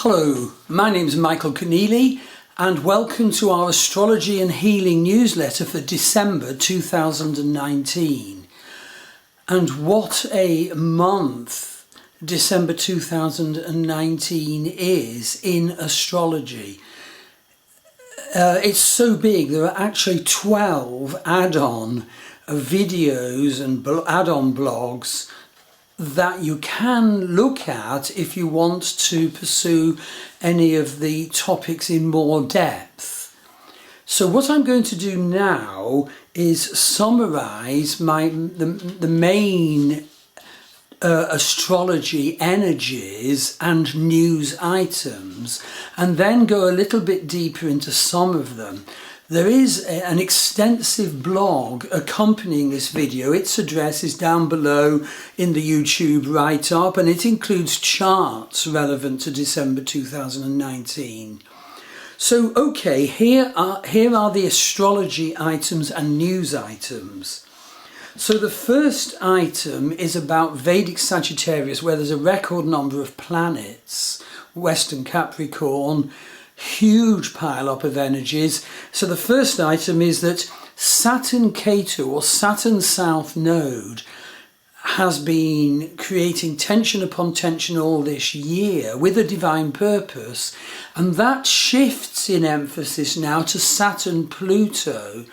Hello, my name is Michael Conneely and welcome to our Astrology and Healing newsletter for December 2019. And what a month December 2019 is in astrology. It's so big, there are actually 12 add-on videos and add-on blogs that you can look at if you want to pursue any of the topics in more depth. So what I'm going to do now is summarize the main astrology energies and news items, and then go a little bit deeper into some of them. There is an extensive blog accompanying this video. Its address is down below in the YouTube write-up, and it includes charts relevant to December 2019. So, okay, here are the astrology items and news items. So the first item is about Vedic Sagittarius, where there's a record number of planets, Western Capricorn, huge pile up of energies. So the first item is that Saturn Ketu, or Saturn South Node, has been creating tension upon tension all this year with a divine purpose, and that shifts in emphasis now to Saturn Pluto.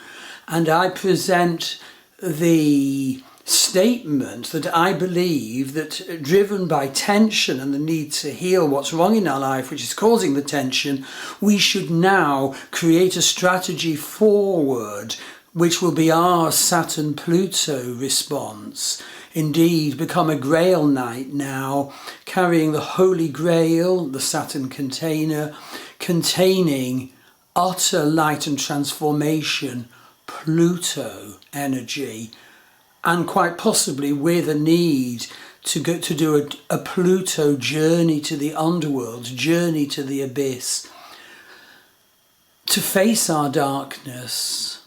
And I present the statement that I believe that, driven by tension and the need to heal what's wrong in our life, which is causing the tension, we should now create a strategy forward which will be our Saturn-Pluto response. Indeed, become a Grail Knight now, carrying the Holy Grail, the Saturn container, containing utter light and transformation, Pluto energy, and quite possibly with a need to go to do a Pluto journey to the underworld, journey to the abyss, to face our darkness,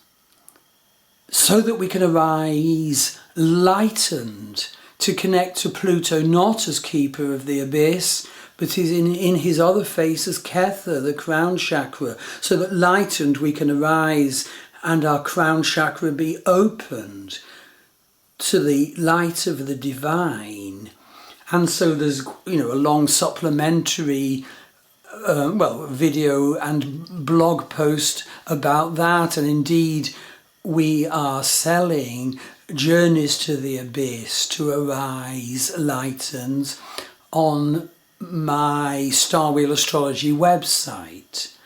so that we can arise lightened, to connect to Pluto not as keeper of the abyss, but is in his other face as Kether, the crown chakra, so that lightened we can arise and our crown chakra be opened to the light of the divine. And so there's, a long supplementary video and blog post about that. And indeed, we are selling Journeys to the Abyss, to arise lightened, on my Star Wheel Astrology website.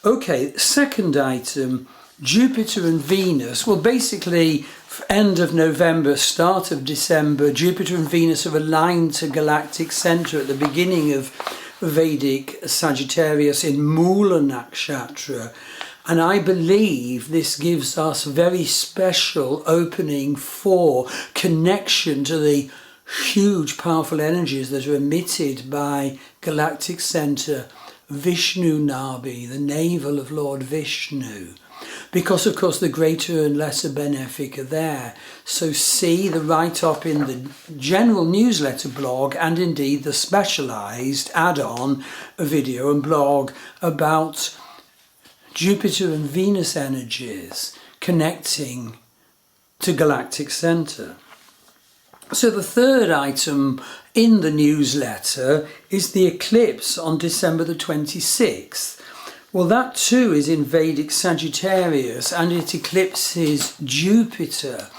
Okay, second item, Jupiter and Venus. Well, basically, end of November, start of December, Jupiter and Venus are aligned to galactic center at the beginning of Vedic Sagittarius in Mula Nakshatra. And I believe this gives us very special opening for connection to the huge, powerful energies that are emitted by galactic center Vishnu Nabi, the navel of Lord Vishnu. Because, of course, the greater and lesser benefic are there. So see the write-up in the general newsletter blog, and indeed the specialised add-on video and blog about Jupiter and Venus energies connecting to galactic centre. So the third item in the newsletter is the eclipse on December the 26th. Well, that too is in Vedic Sagittarius, and it eclipses Jupiter.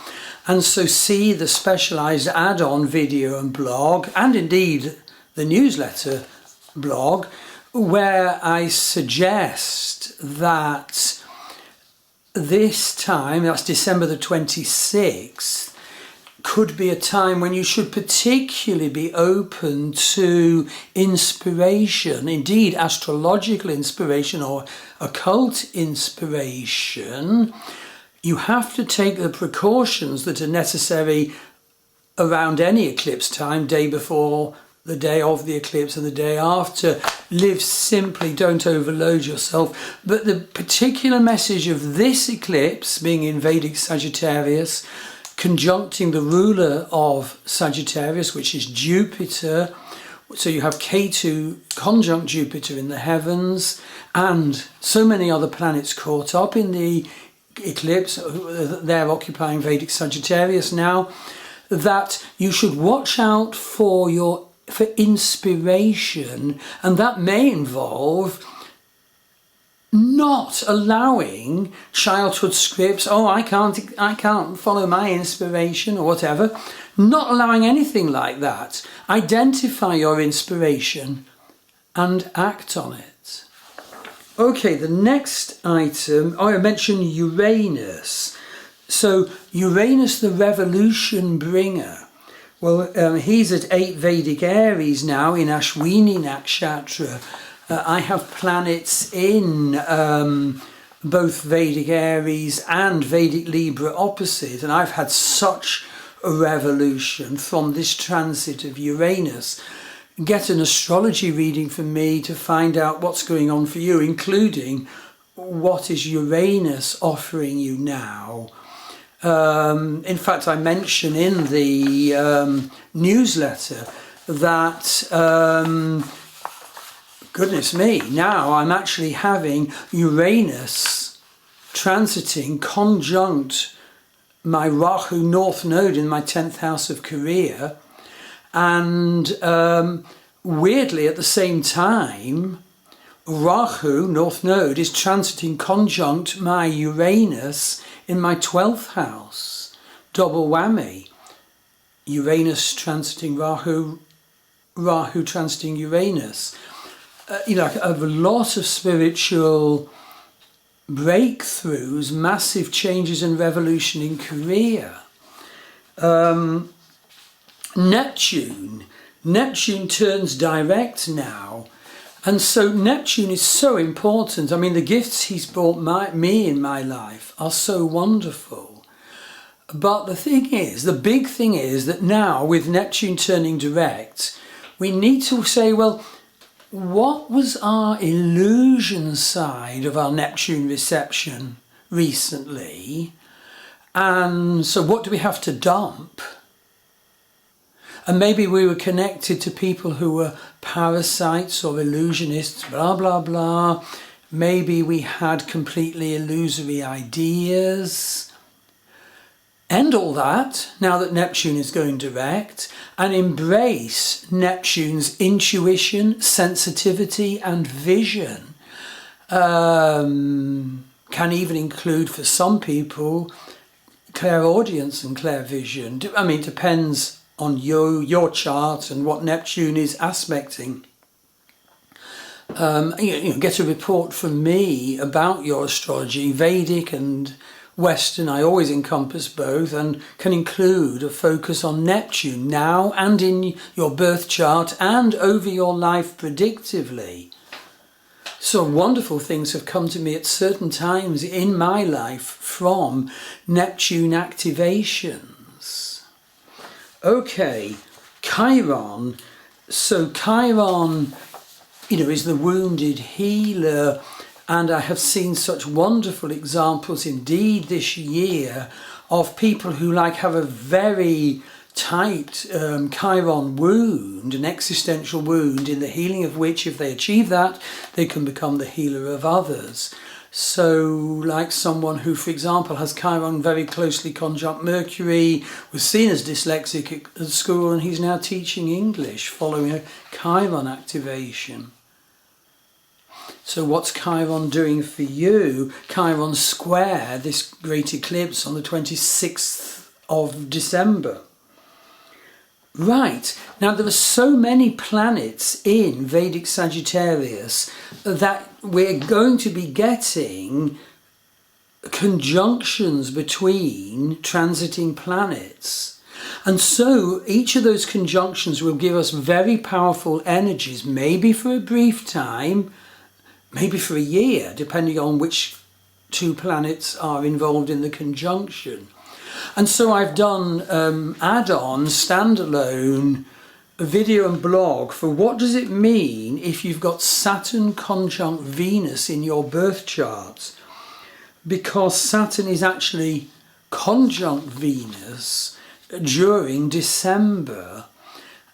And so see the specialised add-on video and blog, and indeed the newsletter blog, where I suggest that this time, that's December the 26th, could be a time when you should particularly be open to inspiration, indeed astrological inspiration or occult inspiration. You have to take the precautions that are necessary around any eclipse time, day before, the day of the eclipse and the day after. Live simply, don't overload yourself. But the particular message of this eclipse, being in Vedic Sagittarius, conjuncting the ruler of Sagittarius, which is Jupiter, So you have K2 conjunct Jupiter in the heavens, and so many other planets caught up in the eclipse. They're occupying Vedic Sagittarius now, that you should watch out for inspiration, and that may involve not allowing childhood scripts. Oh, I can't follow my inspiration or whatever. Not allowing anything like that. Identify your inspiration and act on it. Okay, the next item, I mentioned Uranus. So Uranus, the revolution bringer. Well, he's at 8 Vedic Aries now in Ashwini Nakshatra. I have planets in both Vedic Aries and Vedic Libra opposite, and I've had such a revolution from this transit of Uranus. Get an astrology reading from me to find out what's going on for you, including what is Uranus offering you now. In fact, I mention in the newsletter that, goodness me, now I'm actually having Uranus transiting conjunct my Rahu North Node in my 10th house of career, and weirdly at the same time Rahu North Node is transiting conjunct my Uranus in my 12th house. Double whammy. Uranus transiting Rahu, Rahu transiting Uranus. You know, I have a lot of spiritual breakthroughs, massive changes and revolution in career. Neptune turns direct now, and so Neptune is so important. I mean, the gifts he's brought me in my life are so wonderful. But the big thing is that now with Neptune turning direct, we need to say, well, what was our illusion side of our Neptune reception recently? And so what do we have to dump? And maybe we were connected to people who were parasites or illusionists, blah, blah, blah. Maybe we had completely illusory ideas. End all that, now that Neptune is going direct, and embrace Neptune's intuition, sensitivity and vision. Can even include, for some people, clairaudience and clairvision. I mean, it depends on your chart and what Neptune is aspecting. Get a report from me about your astrology, Vedic and Western. I always encompass both and can include a focus on Neptune now and in your birth chart and over your life predictively. So wonderful things have come to me at certain times in my life from Neptune activations. Okay, Chiron. So Chiron, is the wounded healer. And I have seen such wonderful examples indeed this year of people who have a very tight Chiron wound, an existential wound, in the healing of which, if they achieve that, they can become the healer of others. So like someone who, for example, has Chiron very closely conjunct Mercury, was seen as dyslexic at school, and he's now teaching English following a Chiron activation. So what's Chiron doing for you? Chiron square this great eclipse on the 26th of December. Right, now there are so many planets in Vedic Sagittarius that we're going to be getting conjunctions between transiting planets. And so each of those conjunctions will give us very powerful energies, maybe for a brief time, maybe for a year, depending on which two planets are involved in the conjunction. And so I've done add-on, standalone video and blog for what does it mean if you've got Saturn conjunct Venus in your birth chart. Because Saturn is actually conjunct Venus during December.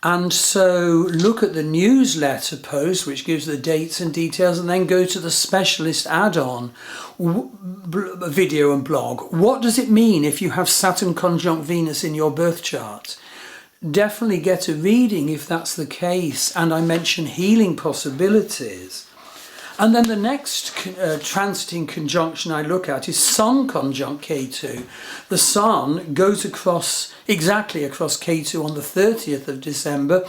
And so look at the newsletter post, which gives the dates and details, and then go to the specialist add-on video and blog. What does it mean if you have Saturn conjunct Venus in your birth chart? Definitely get a reading if that's the case. And I mention healing possibilities. And then the next transiting conjunction I look at is Sun conjunct Ketu. The Sun goes exactly across Ketu on the 30th of December,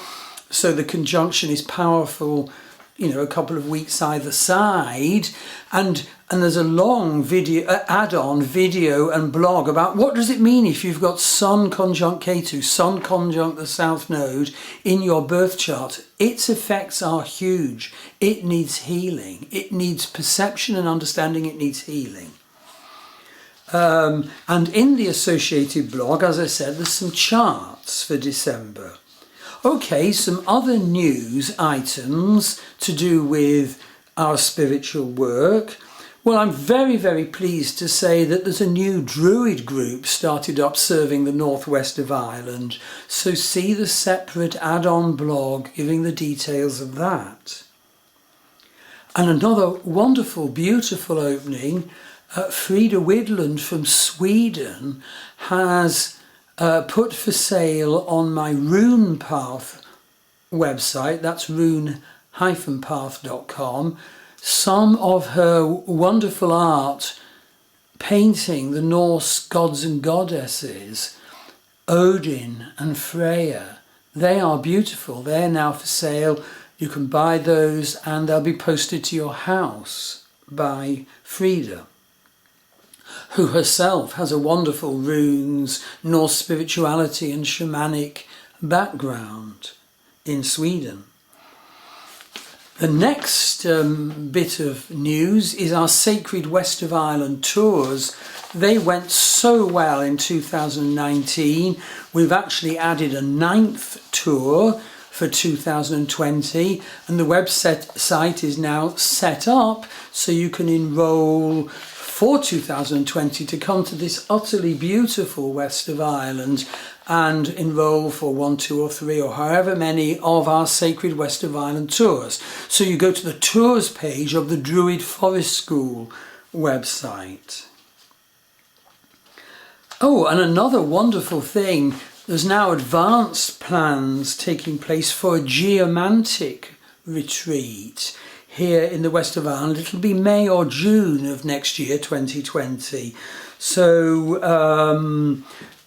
so the conjunction is powerful, a couple of weeks either side, and there's a long video, add-on video and blog about what does it mean if you've got Sun conjunct Ketu, Sun conjunct the South Node in your birth chart. Its effects are huge. It needs healing. It needs perception and understanding. It needs healing. And in the associated blog, as I said, there's some charts for December. Okay, some other news items to do with our spiritual work. Well, I'm very, very pleased to say that there's a new Druid group started up serving the northwest of Ireland. So see the separate add-on blog giving the details of that. And another wonderful, beautiful opening, Frida Widland from Sweden has put for sale on my Rune Path website, that's rune-path.com, some of her wonderful art painting the Norse gods and goddesses, Odin and Freya. They are beautiful. They're now for sale. You can buy those and they'll be posted to your house by Frida, who herself has a wonderful runes, Norse spirituality and shamanic background in Sweden. The next bit of news is our Sacred West of Ireland tours. They went so well in 2019. We've actually added a 9th tour for 2020, and the website is now set up so you can enroll for 2020 to come to this utterly beautiful West of Ireland and enroll for 1, 2 or 3 or however many of our Sacred West of Ireland tours. So you go to the tours page of the Druid Forest School website. Oh, and another wonderful thing, there's now advanced plans taking place for a geomantic retreat here in the West of Ireland. It'll be May or June of next year, 2020. So,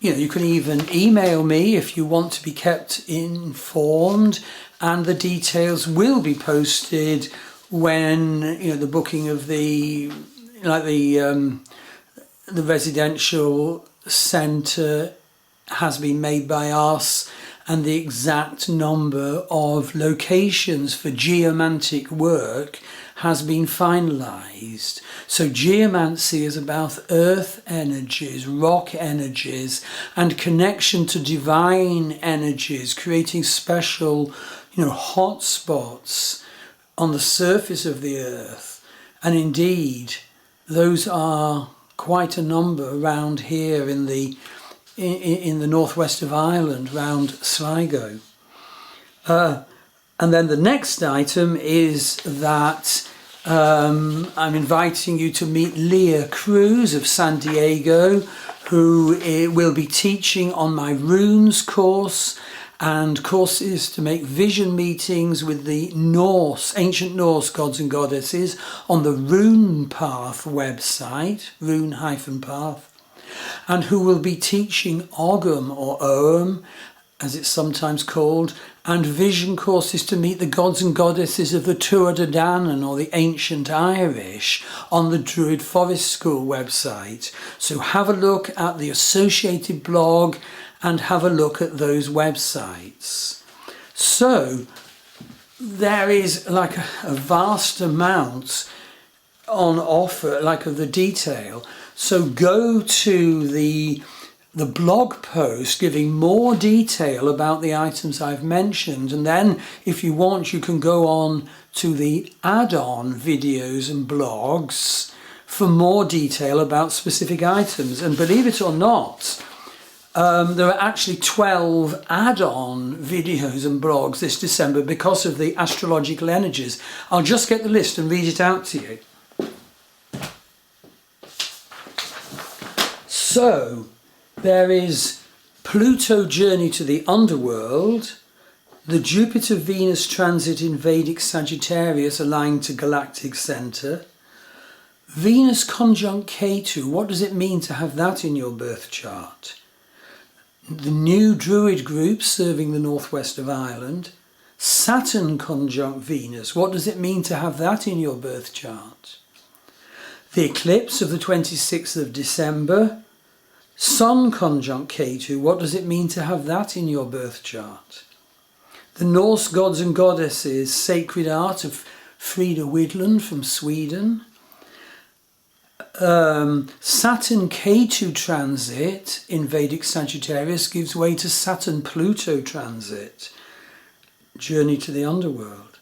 you can even email me if you want to be kept informed, and the details will be posted when, the booking of the residential centre has been made by us, and the exact number of locations for geomantic work has been finalised. So geomancy is about earth energies, rock energies, and connection to divine energies, creating special, hot spots on the surface of the earth. And indeed, those are quite a number around here in the northwest of Ireland, round Sligo. And then the next item is that I'm inviting you to meet Leah Cruz of San Diego, who will be teaching on my runes course and courses to make vision meetings with the ancient Norse gods and goddesses on the Rune Path website, rune-path, and who will be teaching Ogham or Ogham, as it's sometimes called, and vision courses to meet the gods and goddesses of the Tuatha Dé Danann, or the ancient Irish, on the Druid Forest School website. So have a look at the associated blog and have a look at those websites. So there is like a vast amount on offer, like of the detail. So go to the blog post giving more detail about the items I've mentioned, and then if you want you can go on to the add-on videos and blogs for more detail about specific items. And believe it or not, There are actually 12 add-on videos and blogs this December because of the astrological energies. I'll just get the list and read it out to you. So, there is Pluto journey to the underworld, the Jupiter-Venus transit in Vedic Sagittarius aligned to galactic center, Venus conjunct Ketu, what does it mean to have that in your birth chart? The new Druid group serving the northwest of Ireland, Saturn conjunct Venus, what does it mean to have that in your birth chart? The eclipse of the 26th of December, Sun conjunct Ketu, what does it mean to have that in your birth chart? The Norse gods and goddesses, sacred art of Frida Widland from Sweden, Saturn Ketu transit in Vedic Sagittarius gives way to Saturn Pluto transit, journey to the underworld.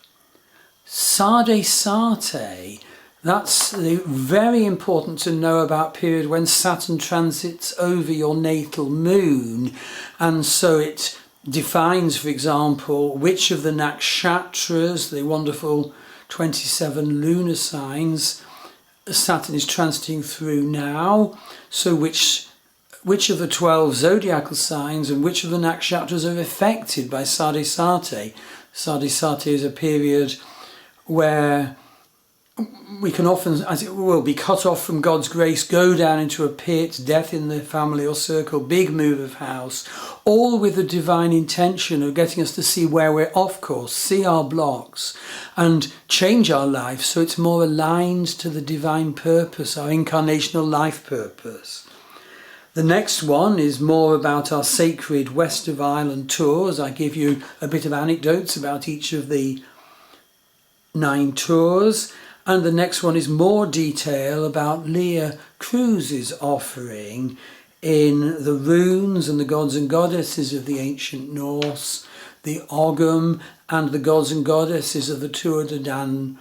Sade Sate, that's very important to know about period when Saturn transits over your natal moon, and so it defines, for example, which of the nakshatras, the wonderful 27 lunar signs, Saturn is transiting through now, so which of the 12 zodiacal signs and which of the nakshatras are affected by Sade Sate. Sade Sate is a period where we can often, as it will, be cut off from God's grace, go down into a pit, death in the family or circle, big move of house, all with the divine intention of getting us to see where we're off course, see our blocks, and change our life so it's more aligned to the divine purpose, our incarnational life purpose. The next one is more about our sacred West of Ireland tours. I give you a bit of anecdotes about each of the 9 tours. And the next one is more detail about Leah Cruise's offering in the runes and the gods and goddesses of the ancient Norse, the Ogham, and the gods and goddesses of the Tuatha Dé Dan,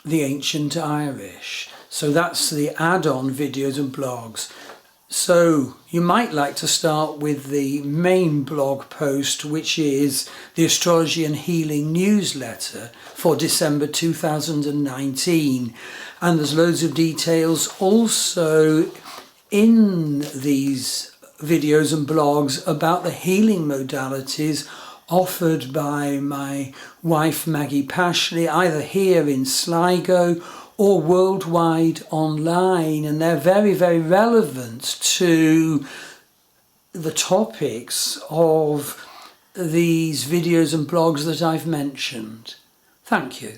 the ancient Irish. So that's the add-on videos and blogs. So you might like to start with the main blog post, which is the Astrology and Healing newsletter for December 2019. And there's loads of details also in these videos and blogs about the healing modalities offered by my wife Maggie Pashley, either here in Sligo or worldwide online, and they're very, very relevant to the topics of these videos and blogs that I've mentioned. Thank you.